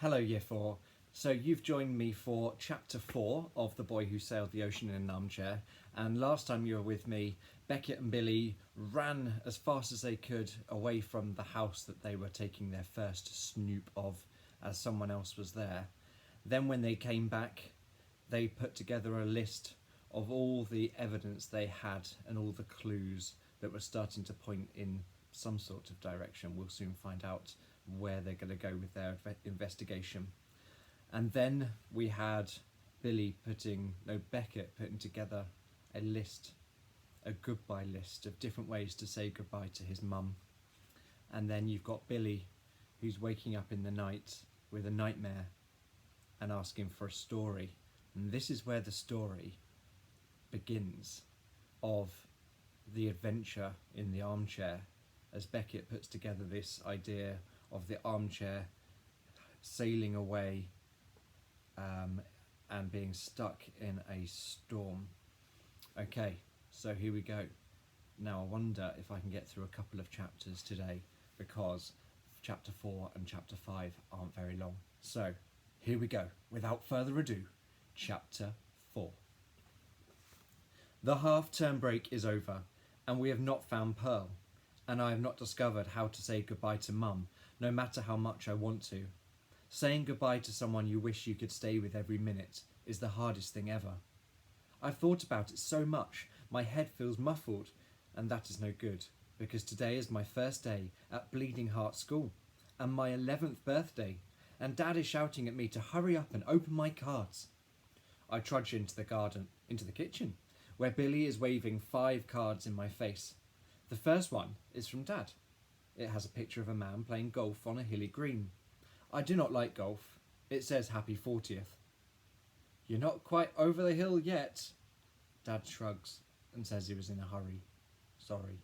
Hello, Year 4. So you've joined me for Chapter 4 of The Boy Who Sailed the Ocean in an Armchair, and last time you were with me, Beckett and Billy ran as fast as they could away from the house that they were taking their first snoop of, as someone else was there. Then when they came back, they put together a list of all the evidence they had and all the clues that were starting to point in some sort of direction. We'll soon find out where they're going to go with their investigation. And then we had Beckett putting together a list, a goodbye list of different ways to say goodbye to his mum. And then you've got Billy, who's waking up in the night with a nightmare and asking for a story. And this is where the story begins of the adventure in the armchair, as Beckett puts together this idea of the armchair sailing away and being stuck in a storm. Okay, so here we go. Now I wonder if I can get through a couple of chapters today, because chapter 4 and chapter 5 aren't very long. So here we go, without further ado, chapter 4. The half-term break is over, and we have not found Pearl, and I have not discovered how to say goodbye to Mum, no matter how much I want to. Saying goodbye to someone you wish you could stay with every minute is the hardest thing ever. I've thought about it so much, my head feels muffled, and that is no good, because today is my first day at Bleeding Heart School, and my 11th birthday, and Dad is shouting at me to hurry up and open my cards. I trudge into the kitchen, where Billy is waving 5 cards in my face. The first one is from Dad. It has a picture of a man playing golf on a hilly green. I do not like golf. It says happy 40th. You're not quite over the hill yet. Dad shrugs and says he was in a hurry. Sorry.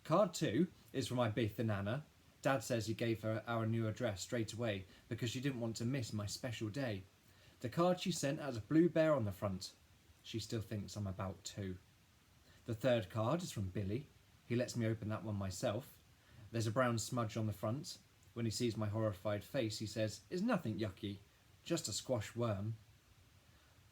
Card 2 is from Ibiza Nana. Dad says he gave her our new address straight away because she didn't want to miss my special day. The card she sent has a blue bear on the front. She still thinks I'm about 2. The third card is from Billy. He lets me open that one myself. There's a brown smudge on the front. When he sees my horrified face, he says, "It's nothing yucky, just a squash worm."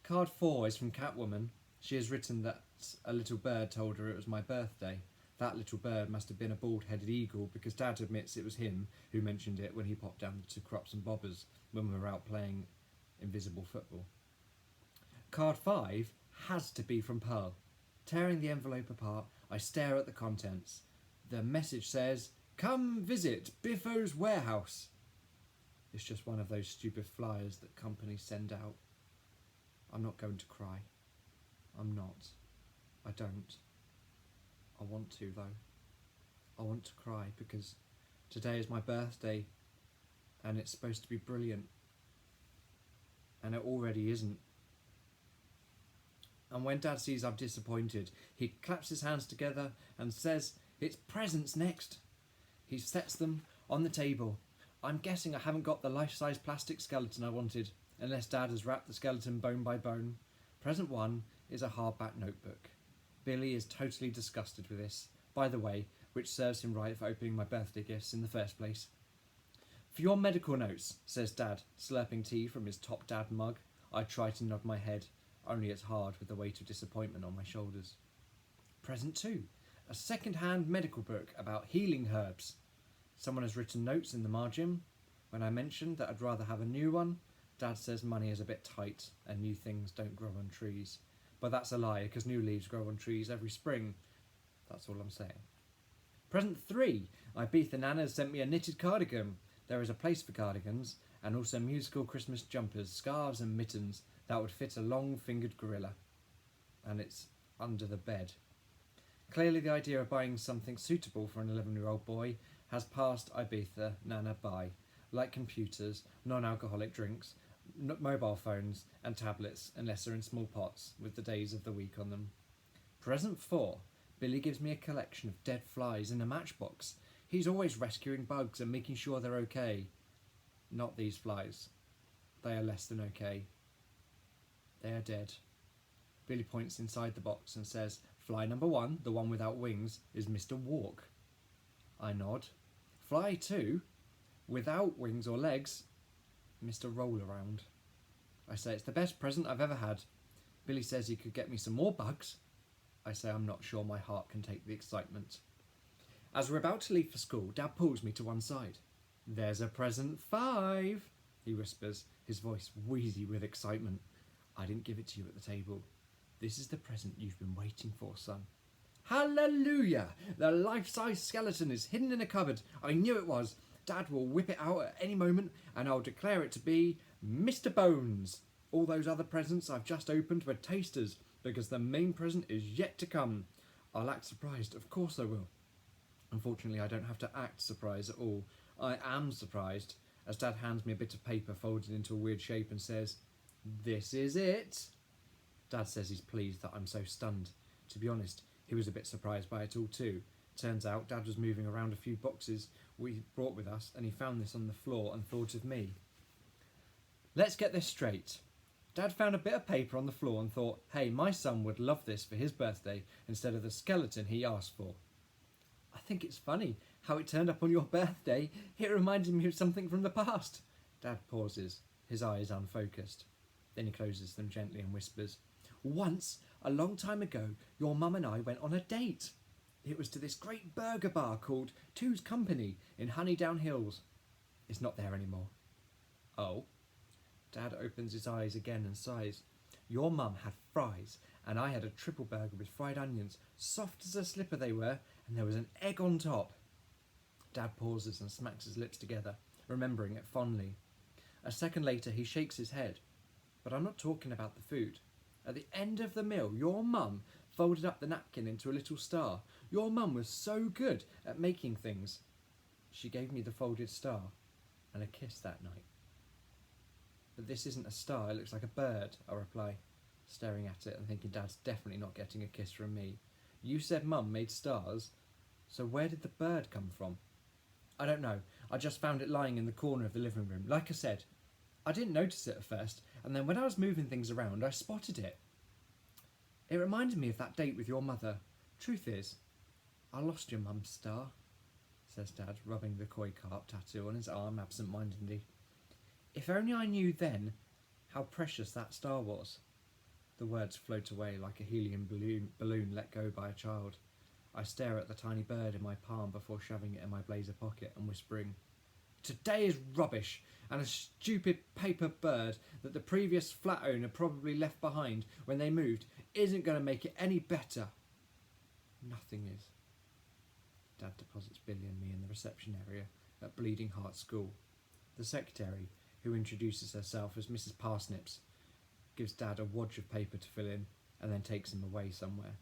Card 4 is from Catwoman. She has written that a little bird told her it was my birthday. That little bird must have been a bald-headed eagle, because Dad admits it was him who mentioned it when he popped down to Crops and Bobbers when we were out playing invisible football. Card 5 has to be from Pearl. Tearing the envelope apart, I stare at the contents. The message says, "Come visit Biffo's warehouse." It's just one of those stupid flyers that companies send out. I'm not going to cry. I'm not. I don't. I want to, though. I want to cry because today is my birthday and it's supposed to be brilliant. And it already isn't. And when Dad sees I'm disappointed, he claps his hands together and says, "It's presents next." He sets them on the table. I'm guessing I haven't got the life-size plastic skeleton I wanted, unless Dad has wrapped the skeleton bone by bone. Present 1 is a hardback notebook. Billy is totally disgusted with this, by the way, which serves him right for opening my birthday gifts in the first place. "For your medical notes," says Dad, slurping tea from his Top Dad mug. I try to nod my head, only it's hard with the weight of disappointment on my shoulders. Present 2, a second-hand medical book about healing herbs. Someone has written notes in the margin. When I mentioned that I'd rather have a new one, Dad says money is a bit tight and new things don't grow on trees. But that's a lie, because new leaves grow on trees every spring. That's all I'm saying. Present 3, Ibiza Nana has sent me a knitted cardigan. There is a place for cardigans, and also musical Christmas jumpers, scarves and mittens that would fit a long-fingered gorilla. And it's under the bed. Clearly the idea of buying something suitable for an 11-year-old boy has passed Ibiza Nana by, like computers, non-alcoholic drinks, mobile phones and tablets, unless they're in small pots with the days of the week on them. Present 4, Billy gives me a collection of dead flies in a matchbox. He's always rescuing bugs and making sure they're okay. Not these flies. They are less than okay. They are dead. Billy points inside the box and says, "Fly number 1, the one without wings, is Mr. Walk." I nod. "Fly 2, without wings or legs, Mr Roll-Around. I say it's the best present I've ever had. Billy says he could get me some more bugs. I say I'm not sure my heart can take the excitement. As we're about to leave for school, Dad pulls me to one side. "There's a present 5, he whispers, his voice wheezy with excitement. "I didn't give it to you at the table. This is the present you've been waiting for, son." Hallelujah! The life-size skeleton is hidden in a cupboard. I knew it was. Dad will whip it out at any moment, and I'll declare it to be Mr Bones. All those other presents I've just opened were tasters, because the main present is yet to come. I'll act surprised, of course I will. Unfortunately, I don't have to act surprised at all. I am surprised, as Dad hands me a bit of paper folded into a weird shape and says, "This is it." Dad says he's pleased that I'm so stunned. To be honest, he was a bit surprised by it all too. Turns out Dad was moving around a few boxes we brought with us, and he found this on the floor and thought of me. Let's get this straight. Dad found a bit of paper on the floor and thought, hey, my son would love this for his birthday instead of the skeleton he asked for. I think it's funny how it turned up on your birthday. It reminded me of something from the past. Dad pauses, his eyes unfocused. Then he closes them gently and whispers, "Once, a long time ago, your mum and I went on a date. It was to this great burger bar called Two's Company in Honeydown Hills. It's not there anymore." Oh? Dad opens his eyes again and sighs. "Your mum had fries, and I had a triple burger with fried onions, soft as a slipper they were, and there was an egg on top." Dad pauses and smacks his lips together, remembering it fondly. A second later, he shakes his head. "But I'm not talking about the food. At the end of the meal, your mum folded up the napkin into a little star. Your mum was so good at making things. She gave me the folded star and a kiss that night." "But this isn't a star, it looks like a bird," I reply, staring at it and thinking Dad's definitely not getting a kiss from me. "You said Mum made stars, so where did the bird come from?" "I don't know, I just found it lying in the corner of the living room. Like I said, I didn't notice it at first, and then when I was moving things around, I spotted it. It reminded me of that date with your mother. Truth is, I lost your mum's star," says Dad, rubbing the koi carp tattoo on his arm absent-mindedly. "If only I knew then how precious that star was." The words float away like a helium balloon let go by a child. I stare at the tiny bird in my palm before shoving it in my blazer pocket and whispering, "Today is rubbish, and a stupid paper bird that the previous flat owner probably left behind when they moved isn't going to make it any better." "Nothing is." Dad deposits Billy and me in the reception area at Bleeding Heart School. The secretary, who introduces herself as Mrs Parsnips, gives Dad a wodge of paper to fill in and then takes him away somewhere.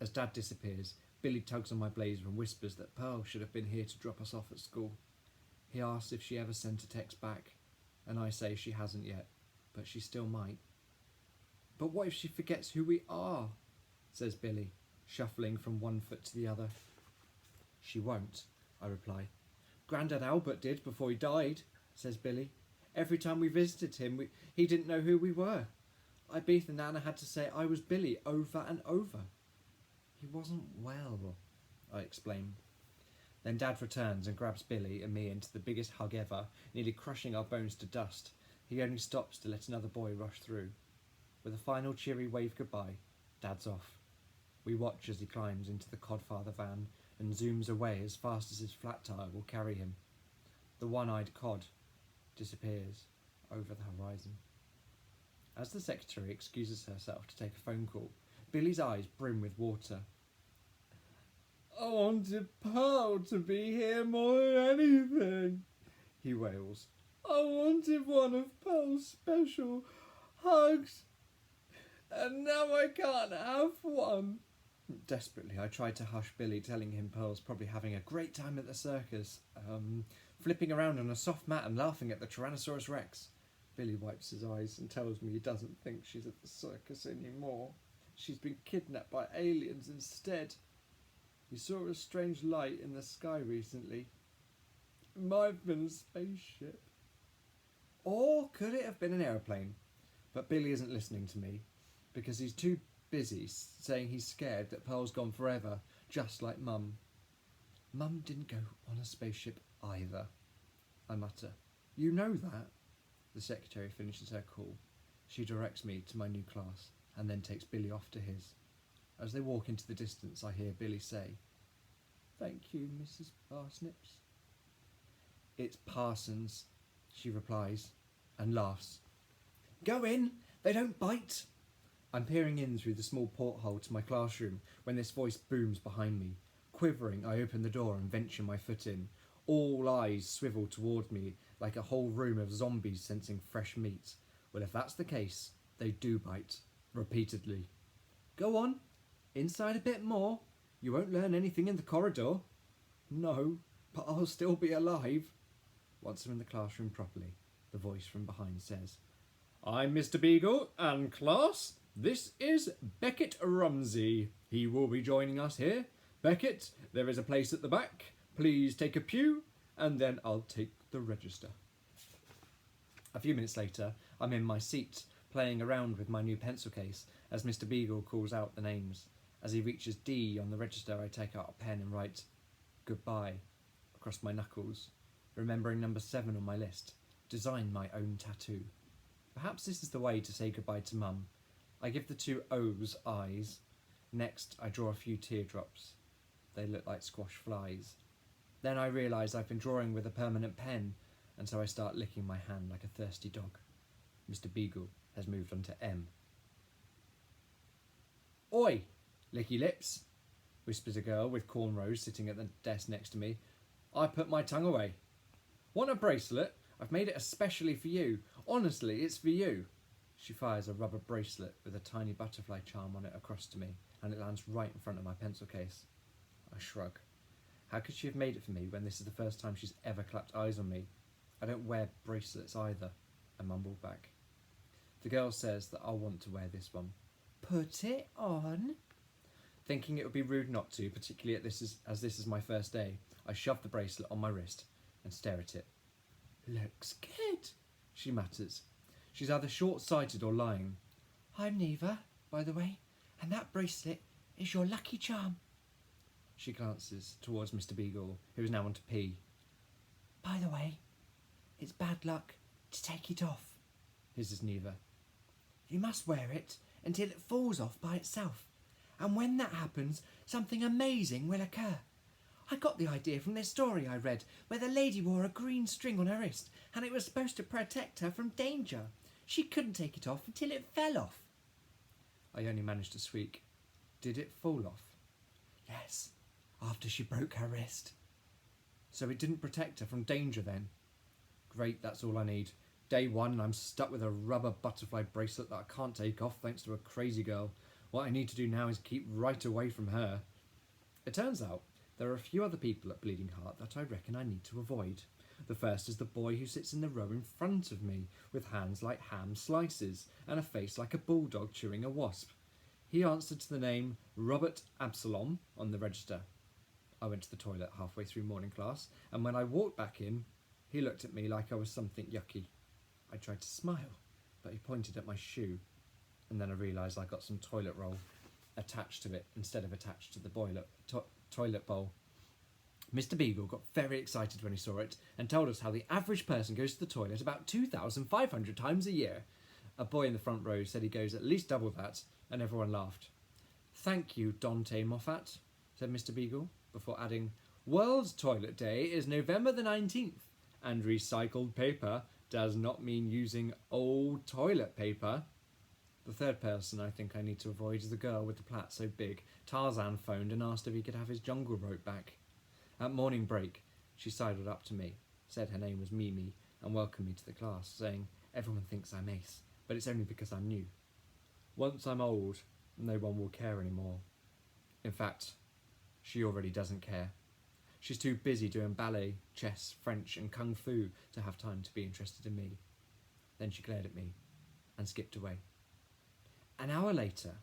As Dad disappears, Billy tugs on my blazer and whispers that Pearl should have been here to drop us off at school. He asks if she ever sent a text back, and I say she hasn't yet, but she still might. "But what if she forgets who we are?" says Billy, shuffling from one foot to the other. "She won't," I reply. "Grandad Albert did before he died," says Billy. "Every time we visited him, he didn't know who we were. Ibeth and Nana had to say I was Billy over and over." "He wasn't well," I explain. Then Dad returns and grabs Billy and me into the biggest hug ever, nearly crushing our bones to dust. He only stops to let another boy rush through. With a final cheery wave goodbye, Dad's off. We watch as he climbs into the Codfather van and zooms away as fast as his flat tire will carry him. The one-eyed cod disappears over the horizon. As the secretary excuses herself to take a phone call, Billy's eyes brim with water. "I wanted Pearl to be here more than anything," he wails. "I wanted one of Pearl's special hugs, and now I can't have one." Desperately, I tried to hush Billy, telling him Pearl's probably having a great time at the circus, flipping around on a soft mat and laughing at the Tyrannosaurus Rex. Billy wipes his eyes and tells me he doesn't think she's at the circus anymore. She's been kidnapped by aliens instead. He saw a strange light in the sky recently. It might have been a spaceship. Or could it have been an aeroplane? But Billy isn't listening to me, because he's too busy saying he's scared that Pearl's gone forever, just like Mum. "Mum didn't go on a spaceship either," I mutter. "You know that." The secretary finishes her call. She directs me to my new class and then takes Billy off to his. As they walk into the distance, I hear Billy say, "Thank you, Mrs. Parsnips." "It's Parsons," she replies and laughs. "Go in, they don't bite." I'm peering in through the small porthole to my classroom when this voice booms behind me. Quivering, I open the door and venture my foot in. All eyes swivel toward me like a whole room of zombies sensing fresh meat. Well, if that's the case, they do bite. Repeatedly. "Go on, inside a bit more. You won't learn anything in the corridor." "No, but I'll still be alive." Once I'm in the classroom properly, the voice from behind says, "I'm Mr. Beagle, and class, this is Beckett Rumsey. He will be joining us here. Beckett, there is a place at the back. Please take a pew, and then I'll take the register." A few minutes later, I'm in my seat, playing around with my new pencil case, as Mr. Beagle calls out the names. As he reaches D on the register, I take out a pen and write "Goodbye" across my knuckles, remembering number 7 on my list, design my own tattoo. Perhaps this is the way to say goodbye to Mum. I give the 2 O's eyes. Next, I draw a few teardrops. They look like squash flies. Then I realise I've been drawing with a permanent pen, and so I start licking my hand like a thirsty dog. Mr. Beagle has moved on to M. "Oi, licky lips," whispers a girl with cornrows sitting at the desk next to me. I put my tongue away. "Want a bracelet? I've made it especially for you. Honestly, it's for you." She fires a rubber bracelet with a tiny butterfly charm on it across to me, and it lands right in front of my pencil case. I shrug. How could she have made it for me when this is the first time she's ever clapped eyes on me? I don't wear bracelets either, I mumble back. The girl says that I'll want to wear this one. "Put it on." Thinking it would be rude not to, particularly as this is my first day, I shove the bracelet on my wrist and stare at it. "Looks good," she mutters. She's either short-sighted or lying. "I'm Neva, by the way, and that bracelet is your lucky charm." She glances towards Mr. Beagle, who is now on to P. "By the way, it's bad luck to take it off," hisses Neva. "You must wear it until it falls off by itself, and when that happens, something amazing will occur. I got the idea from this story I read, where the lady wore a green string on her wrist, and it was supposed to protect her from danger. She couldn't take it off until it fell off." I only managed to squeak, "Did it fall off?" "Yes, after she broke her wrist." "So it didn't protect her from danger then?" Great, that's all I need. Day 1 and I'm stuck with a rubber butterfly bracelet that I can't take off thanks to a crazy girl. What I need to do now is keep right away from her. It turns out there are a few other people at Bleeding Heart that I reckon I need to avoid. The first is the boy who sits in the row in front of me, with hands like ham slices and a face like a bulldog chewing a wasp. He answered to the name Robert Absalom on the register. I went to the toilet halfway through morning class, and when I walked back in, he looked at me like I was something yucky. I tried to smile, but he pointed at my shoe, and then I realised I got some toilet roll attached to it instead of attached to the toilet bowl. Mr. Beagle got very excited when he saw it and told us how the average person goes to the toilet about 2,500 times a year. A boy in the front row said he goes at least double that, and everyone laughed. "Thank you, Dante Moffat," said Mr. Beagle, before adding, "World Toilet Day is November the 19th, and recycled paper does not mean using old toilet paper." The third person I think I need to avoid is the girl with the plait so big. Tarzan phoned and asked if he could have his jungle rope back. At morning break, she sidled up to me, said her name was Mimi, and welcomed me to the class, saying, "Everyone thinks I'm ace, but it's only because I'm new. Once I'm old, no one will care anymore." In fact, she already doesn't care. She's too busy doing ballet, chess, French and kung fu to have time to be interested in me. Then she glared at me and skipped away. An hour later,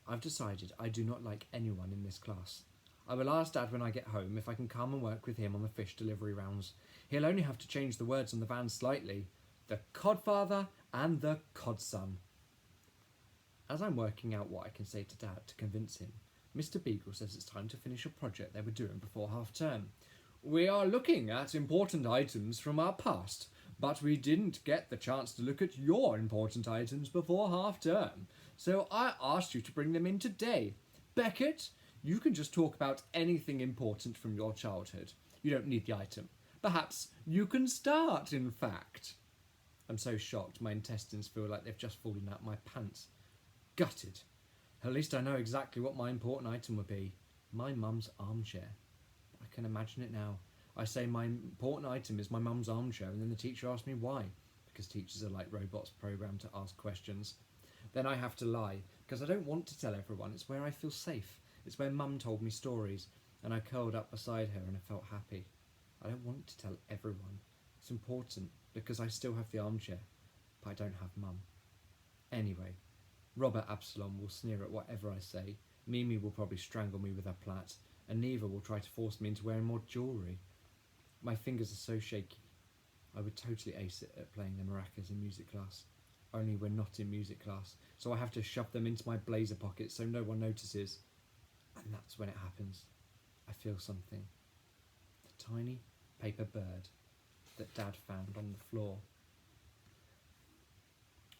I've decided I do not like anyone in this class. I will ask Dad when I get home if I can come and work with him on the fish delivery rounds. He'll only have to change the words on the van slightly. The Codfather and the Codson. As I'm working out what I can say to Dad to convince him, Mr. Beagle says it's time to finish a project they were doing before half term. "We are looking at important items from our past, but we didn't get the chance to look at your important items before half term, so I asked you to bring them in today. Beckett, you can just talk about anything important from your childhood. You don't need the item. Perhaps you can start, in fact. I'm so shocked my intestines feel like they've just fallen out my pants. Gutted. At least I know exactly what my important item would be. My mum's armchair. I can imagine it now. I say my important item is my mum's armchair, and then the teacher asks me why. Because teachers are like robots programmed to ask questions. Then I have to lie, because I don't want to tell everyone. It's where I feel safe. It's where mum told me stories, and I curled up beside her and I felt happy. I don't want to tell everyone. It's important, because I still have the armchair, but I don't have mum. Anyway, Robert Absalom will sneer at whatever I say, Mimi will probably strangle me with her plait, and Neva will try to force me into wearing more jewellery. My fingers are so shaky. I would totally ace it at playing the maracas in music class. Only we're not in music class, so I have to shove them into my blazer pocket so no one notices. And that's when it happens. I feel something. The tiny paper bird that Dad found on the floor.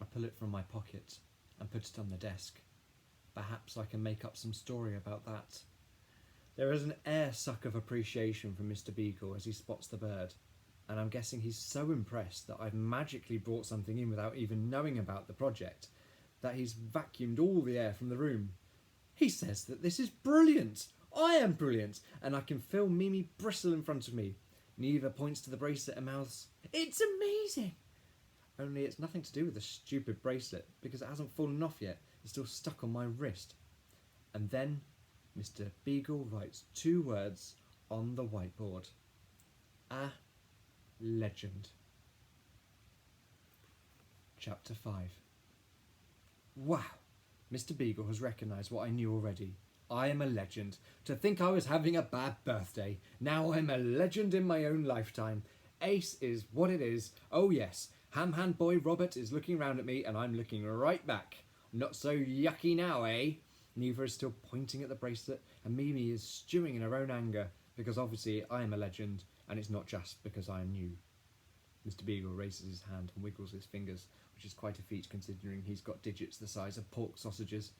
I pull it from my pocket and put it on the desk. Perhaps I can make up some story about that. There is an air suck of appreciation from Mr. Beagle as he spots the bird, and I'm guessing he's so impressed that I've magically brought something in without even knowing about the project, that he's vacuumed all the air from the room. He says that this is brilliant. I am brilliant, and I can feel Mimi bristle in front of me. Neva points to the bracelet and mouths, "It's amazing!" Only it's nothing to do with the stupid bracelet, because it hasn't fallen off yet. It's still stuck on my wrist. And then Mr. Beagle writes 2 words on the whiteboard. A legend. Chapter 5. Wow! Mr. Beagle has recognised what I knew already. I am a legend. To think I was having a bad birthday. Now I'm a legend in my own lifetime. Ace is what it is. Oh yes, ham-hand boy Robert is looking round at me and I'm looking right back. Not so yucky now, eh? Neva is still pointing at the bracelet and Mimi is stewing in her own anger because obviously I am a legend and it's not just because I am new. Mr. Beagle raises his hand and wiggles his fingers, which is quite a feat considering he's got digits the size of pork sausages.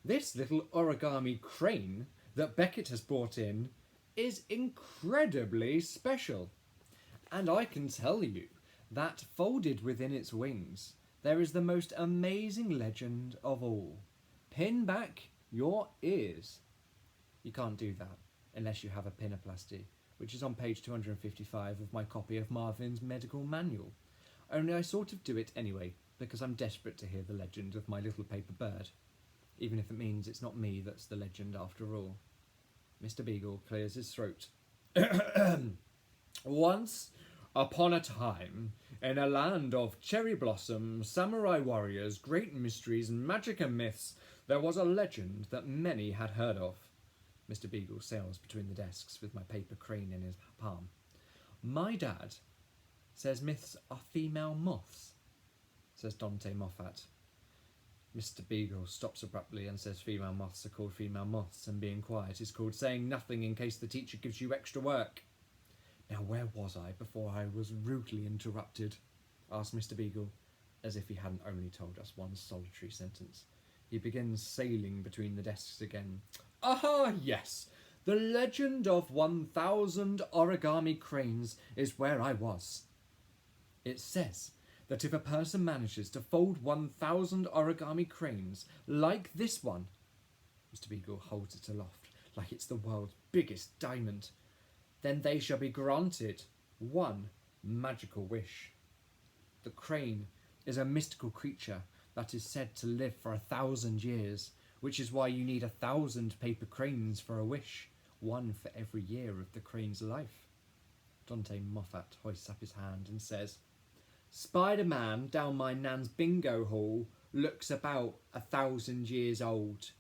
This little origami crane that Beckett has brought in is incredibly special. And I can tell you that folded within its wings, there is the most amazing legend of all. Pin back your ears. You can't do that unless you have a pinoplasty, which is on page 255 of my copy of Marvin's medical manual. Only I sort of do it anyway, because I'm desperate to hear the legend of my little paper bird, even if it means it's not me that's the legend after all. Mr. Beagle clears his throat. Once upon a time, in a land of cherry blossom, samurai warriors, great mysteries, magic and myths, there was a legend that many had heard of. Mr. Beagle sails between the desks with my paper crane in his palm. My dad says myths are female moths, says Dante Moffat. Mr. Beagle stops abruptly and says female moths are called female moths and being quiet is called saying nothing in case the teacher gives you extra work. Now where was I before I was rudely interrupted? Asked Mr. Beagle, as if he hadn't only told us one solitary sentence. He begins sailing between the desks again. Ah, yes, the legend of 1,000 origami cranes is where I was. It says that if a person manages to fold 1,000 origami cranes like this one, Mr. Beagle holds it aloft like it's the world's biggest diamond, then they shall be granted one magical wish. The crane is a mystical creature that is said to live for 1,000 years, which is why you need 1,000 paper cranes for a wish, one for every year of the crane's life. Dante Moffat hoists up his hand and says, Spider-Man down my nan's bingo hall looks about 1,000 years old.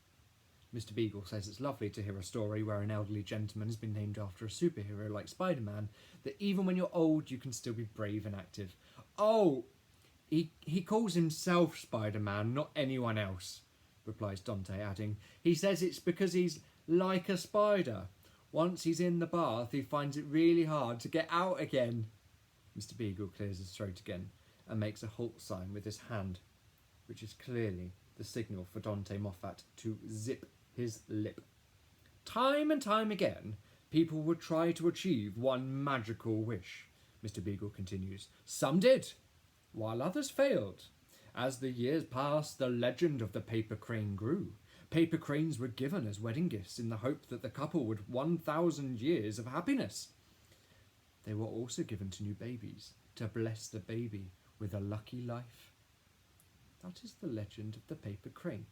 Mr. Beagle says it's lovely to hear a story where an elderly gentleman has been named after a superhero like Spider-Man, that even when you're old you can still be brave and active. Oh, he calls himself Spider-Man, not anyone else, replies Dante, adding, he says it's because he's like a spider. Once he's in the bath, he finds it really hard to get out again. Mr Beagle clears his throat again and makes a halt sign with his hand, which is clearly the signal for Dante Moffat to zip his lip. Time and time again, people would try to achieve one magical wish, Mr Beagle continues. Some did, while others failed. As the years passed, the legend of the paper crane grew. Paper cranes were given as wedding gifts in the hope that the couple would 1,000 years of happiness. They were also given to new babies to bless the baby with a lucky life. That is the legend of the paper crane.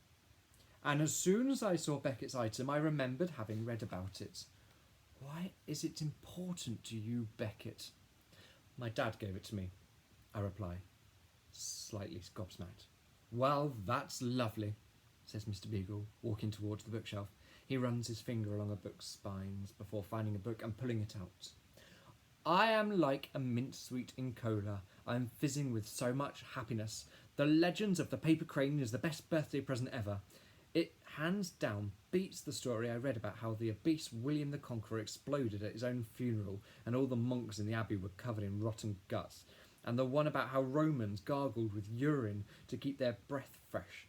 And as soon as I saw Beckett's item, I remembered having read about it. Why is it important to you, Beckett? My dad gave it to me, I reply, slightly gobsmacked. Well, that's lovely, says Mr Beagle, walking towards the bookshelf. He runs his finger along a book's spines before finding a book and pulling it out. I am like a mincemeat in cola. I am fizzing with so much happiness. The Legends of the Paper Crane is the best birthday present ever. It hands down beats the story I read about how the obese William the Conqueror exploded at his own funeral and all the monks in the abbey were covered in rotten guts, and the one about how Romans gargled with urine to keep their breath fresh.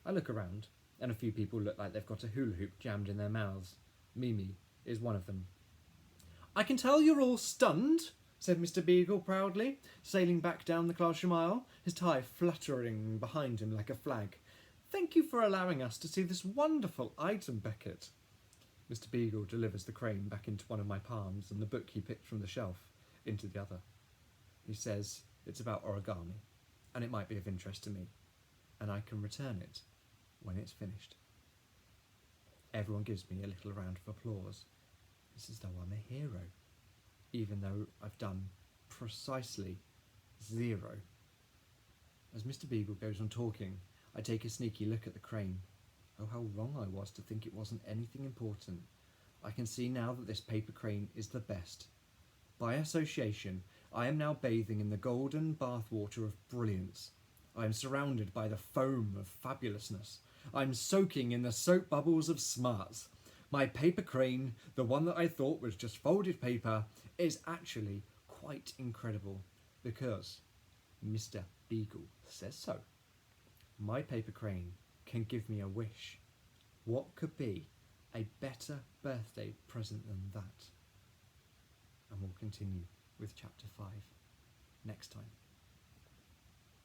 I look around, and a few people look like they've got a hula hoop jammed in their mouths. Mimi is one of them. I can tell you're all stunned, said Mr Beagle proudly, sailing back down the classroom aisle, his tie fluttering behind him like a flag. Thank you for allowing us to see this wonderful item, Beckett. Mr Beagle delivers the crane back into one of my palms and the book he picked from the shelf into the other. He says it's about origami, and it might be of interest to me, and I can return it when it's finished. Everyone gives me a little round of applause. It's as though I'm a hero, even though I've done precisely 0. As Mr Beagle goes on talking, I take a sneaky look at the crane. Oh, how wrong I was to think it wasn't anything important. I can see now that this paper crane is the best. By association, I am now bathing in the golden bathwater of brilliance. I am surrounded by the foam of fabulousness. I am soaking in the soap bubbles of smarts. My paper crane, the one that I thought was just folded paper, is actually quite incredible because Mr Beagle says so. My paper crane can give me a wish. What could be a better birthday present than that? And we'll continue with chapter 5 next time.